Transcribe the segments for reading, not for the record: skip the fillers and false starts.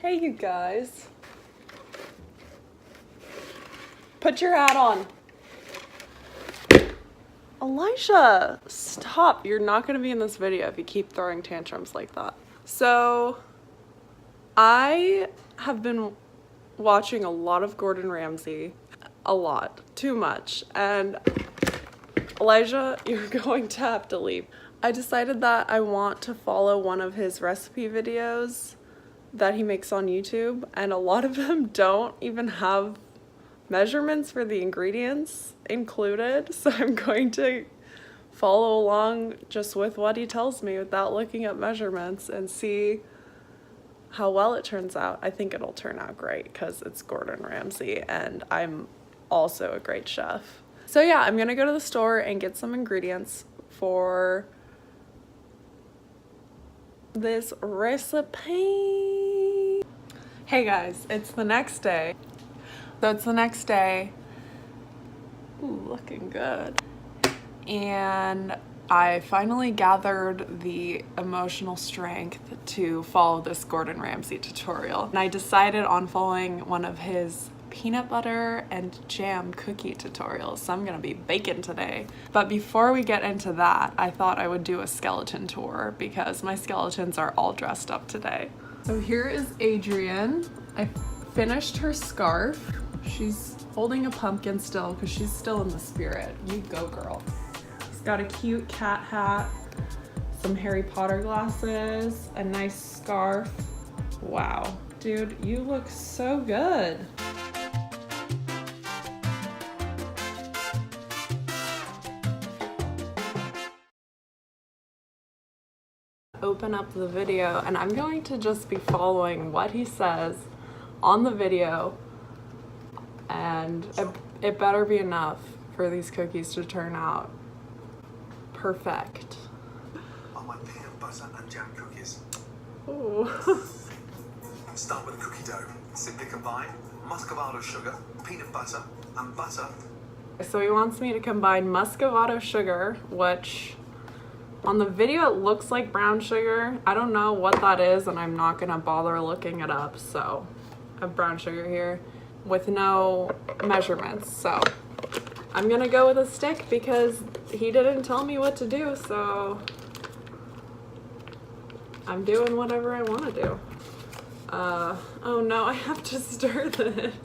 Hey, you guys. Put your hat on. Elijah, stop. You're not going to be in this video if you keep throwing tantrums like that. So, I have been watching a lot of Gordon Ramsay. A lot. Too much. And Elijah, you're going to have to leave. I decided that I want to follow one of his recipe videos that he makes on YouTube, and a lot of them don't even have measurements for the ingredients included, so I'm going to follow along just with what he tells me without looking at measurements and see how well it turns out. I think it'll turn out great because it's Gordon Ramsay and I'm also a great chef. So yeah, I'm gonna go to the store and get some ingredients for this recipe. Hey guys, it's the next day. So it's the next day. Ooh, looking good. And I finally gathered the emotional strength to follow this Gordon Ramsay tutorial. And I decided on following one of his peanut butter and jam cookie tutorials. So I'm gonna be baking today. But before we get into that, I thought I would do a skeleton tour because my skeletons are all dressed up today. So here is Adrienne. I finished her scarf. She's holding a pumpkin still because she's still in the spirit. You go, girl. She's got a cute cat hat, some Harry Potter glasses, a nice scarf. Wow, dude, you look so good. Open up the video and I'm going to just be following what he says on the video, and it better be enough for these cookies to turn out perfect. I want peanut butter and jam cookies. Ooh. Start with the cookie dough. Simply combine muscovado sugar, peanut butter, and butter. So he wants me to combine muscovado sugar, which on the video it looks like brown sugar. I don't know what that is and I'm not gonna bother looking it up. So I have brown sugar here with no measurements. So I'm gonna go with a stick because he didn't tell me what to do, so I'm doing whatever I want to do. Oh no, I have to stir this.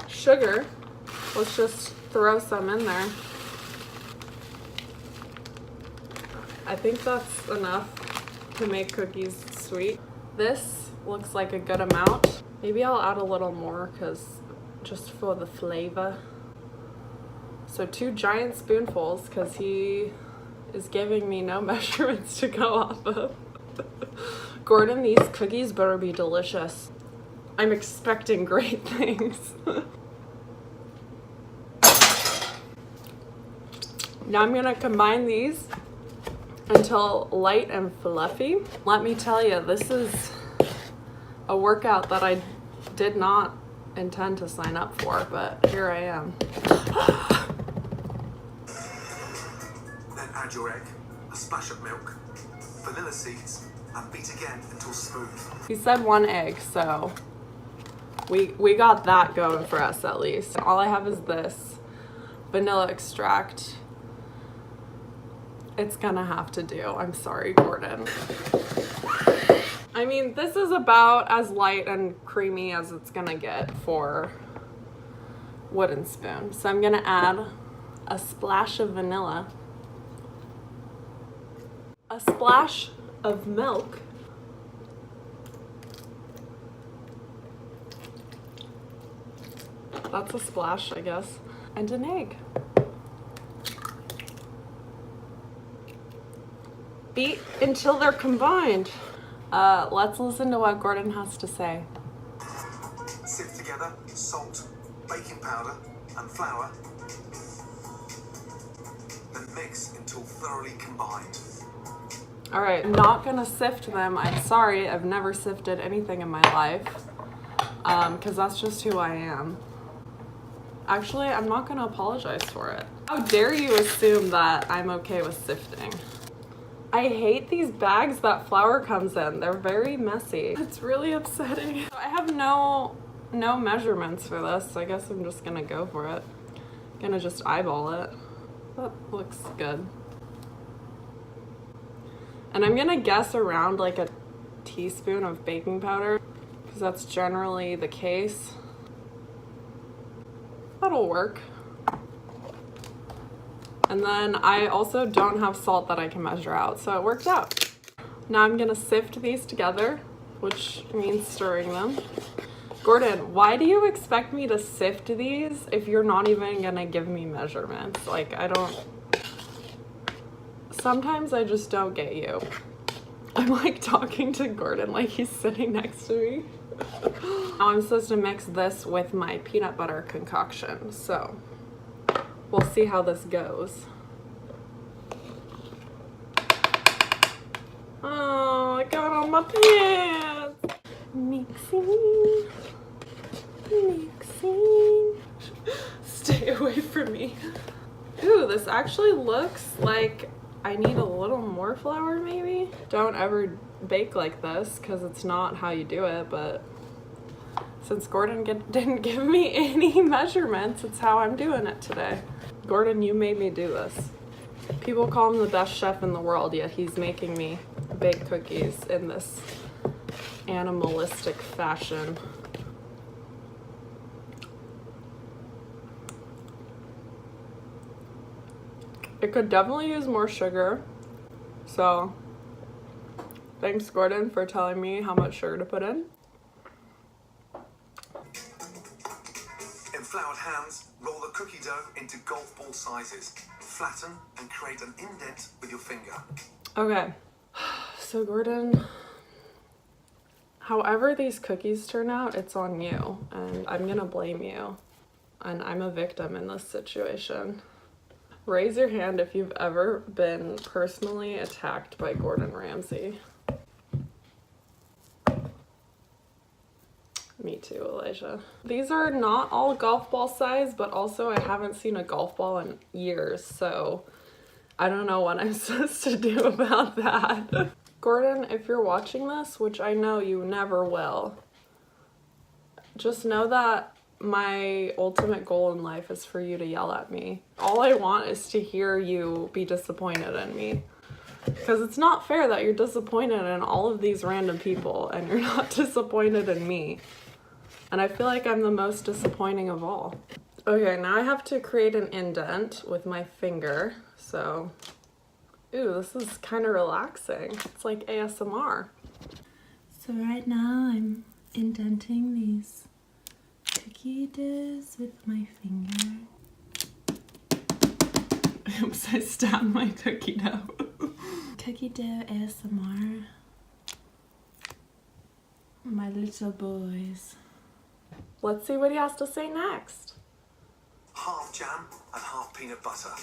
Sugar, let's just throw some in there. I think that's enough to make cookies sweet. This looks like a good amount. Maybe I'll add a little more because just for the flavor. So 2 giant spoonfuls because he is giving me no measurements to go off of. Gordon, these cookies better be delicious. I'm expecting great things. Now I'm gonna combine these until light and fluffy. Let me tell you, this is a workout that I did not intend to sign up for, but here I am. Then add your egg, a splash of milk, vanilla seeds, and beat again until smooth. He said 1 egg, so we got that going for us at least. All I have is this vanilla extract. It's gonna have to do. I'm sorry, Gordon. I mean, this is about as light and creamy as it's gonna get for wooden spoon. So I'm gonna add a splash of vanilla, a splash of milk, that's a splash, I guess, and an egg. Beat until they're combined. Let's listen to what Gordon has to say. Sift together salt, baking powder, and flour. Then mix until thoroughly combined. All right, I'm not gonna sift them. I'm sorry, I've never sifted anything in my life, because that's just who I am. Actually, I'm not gonna apologize for it. How dare you assume that I'm okay with sifting? I hate these bags that flour comes in. They're very messy. It's really upsetting. I have no measurements for this, so I guess I'm just gonna go for it. I'm gonna just eyeball it. That looks good. And I'm gonna guess around like a teaspoon of baking powder, because that's generally the case. That'll work. And then I also don't have salt that I can measure out, so it worked out. Now I'm gonna sift these together, which means stirring them. Gordon, why do you expect me to sift these if you're not even gonna give me measurements? Like, I don't... Sometimes I just don't get you. I'm like talking to Gordon like he's sitting next to me. Now I'm supposed to mix this with my peanut butter concoction, so we'll see how this goes. Oh, I got on my pants. Mixing. Stay away from me. Ooh, this actually looks like I need a little more flour maybe. Don't ever bake like this because it's not how you do it, but since Gordon didn't give me any measurements, it's how I'm doing it today. Gordon, you made me do this. People call him the best chef in the world, yet he's making me bake cookies in this animalistic fashion. It could definitely use more sugar, so thanks Gordon for telling me how much sugar to put in. In floured hands, roll the cookie dough into golf ball sizes. Flatten and create an indent with your finger. Okay, so Gordon, however these cookies turn out, it's on you, and I'm gonna blame you, and I'm a victim in this situation. Raise your hand if you've ever been personally attacked by Gordon Ramsay. Me too, Elijah. These are not all golf ball size, but also I haven't seen a golf ball in years, so I don't know what I'm supposed to do about that. Gordon, if you're watching this, which I know you never will, just know that my ultimate goal in life is for you to yell at me. All I want is to hear you be disappointed in me. Because it's not fair that you're disappointed in all of these random people and you're not disappointed in me. And I feel like I'm the most disappointing of all. Okay, now I have to create an indent with my finger. So, ooh, this is kind of relaxing. It's like ASMR. So right now I'm indenting these cookie doughs with my finger. Oops, I stabbed my cookie dough. Cookie dough ASMR. My little boys. Let's see what he has to say next. Half jam and half peanut butter.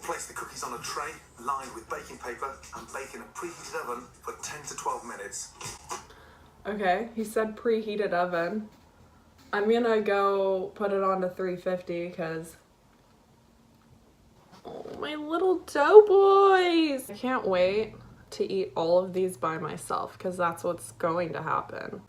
Place the cookies on a tray lined with baking paper and bake in a preheated oven for 10 to 12 minutes. Okay, he said preheated oven. I'm gonna go put it on to 350 because, oh, my little dough boys. I can't wait to eat all of these by myself because that's what's going to happen.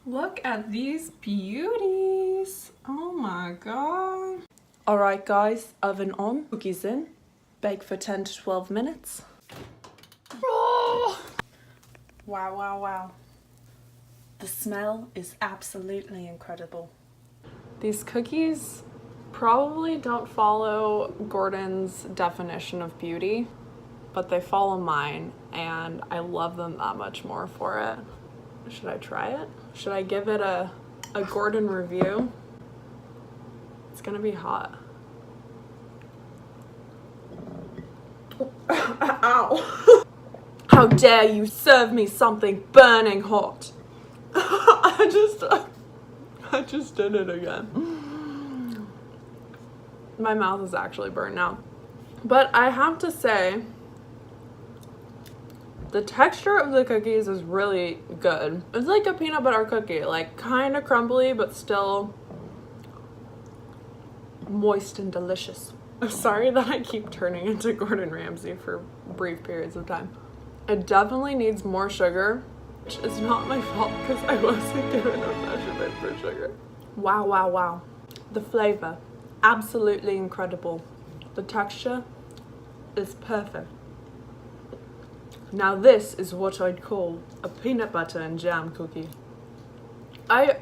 Look at these beauties. Oh my god. All right guys, oven on, cookies in, bake for 10 to 12 minutes. Oh! Wow, wow, wow. The smell is absolutely incredible. These cookies probably don't follow Gordon's definition of beauty, but they follow mine, and I love them that much more for it. Should I try it? Should I give it a Gordon review? It's gonna be hot. Ow! How dare you serve me something burning hot? I just did it again. My mouth is actually burned now. But I have to say, the texture of the cookies is really good. It's like a peanut butter cookie, like kind of crumbly, but still moist and delicious. I'm sorry that I keep turning into Gordon Ramsay for brief periods of time. It definitely needs more sugar, which is not my fault because I wasn't given a measurement for sugar. Wow, wow, wow. The flavor, absolutely incredible. The texture is perfect. Now this is what I'd call a peanut butter and jam cookie. I'm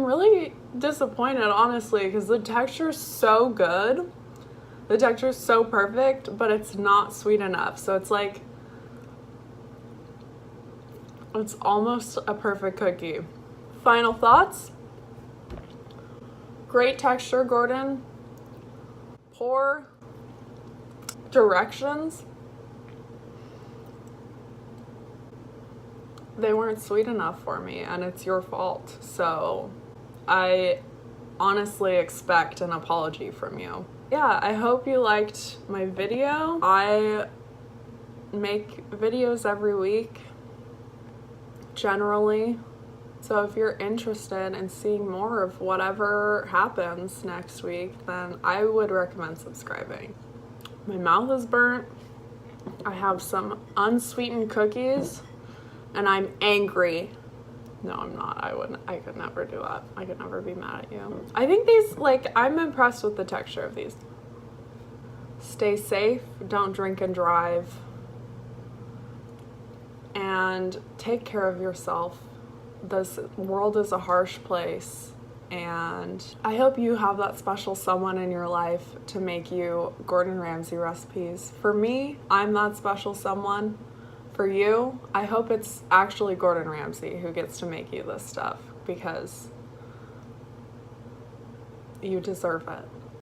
really disappointed, honestly, because the texture is so good. The texture is so perfect, but it's not sweet enough. So it's like, it's almost a perfect cookie. Final thoughts? Great texture, Gordon. Poor directions. They weren't sweet enough for me, and it's your fault. So I honestly expect an apology from you. Yeah, I hope you liked my video. I make videos every week, generally. So if you're interested in seeing more of whatever happens next week, then I would recommend subscribing. My mouth is burnt. I have some unsweetened cookies. And I'm angry. No, I'm not. I could never do that. I could never be mad at you. I think these, I'm impressed with the texture of these. Stay safe. Don't drink and drive. And take care of yourself. This world is a harsh place. And I hope you have that special someone in your life to make you Gordon Ramsay recipes. For me, I'm that special someone. For you, I hope it's actually Gordon Ramsay who gets to make you this stuff because you deserve it.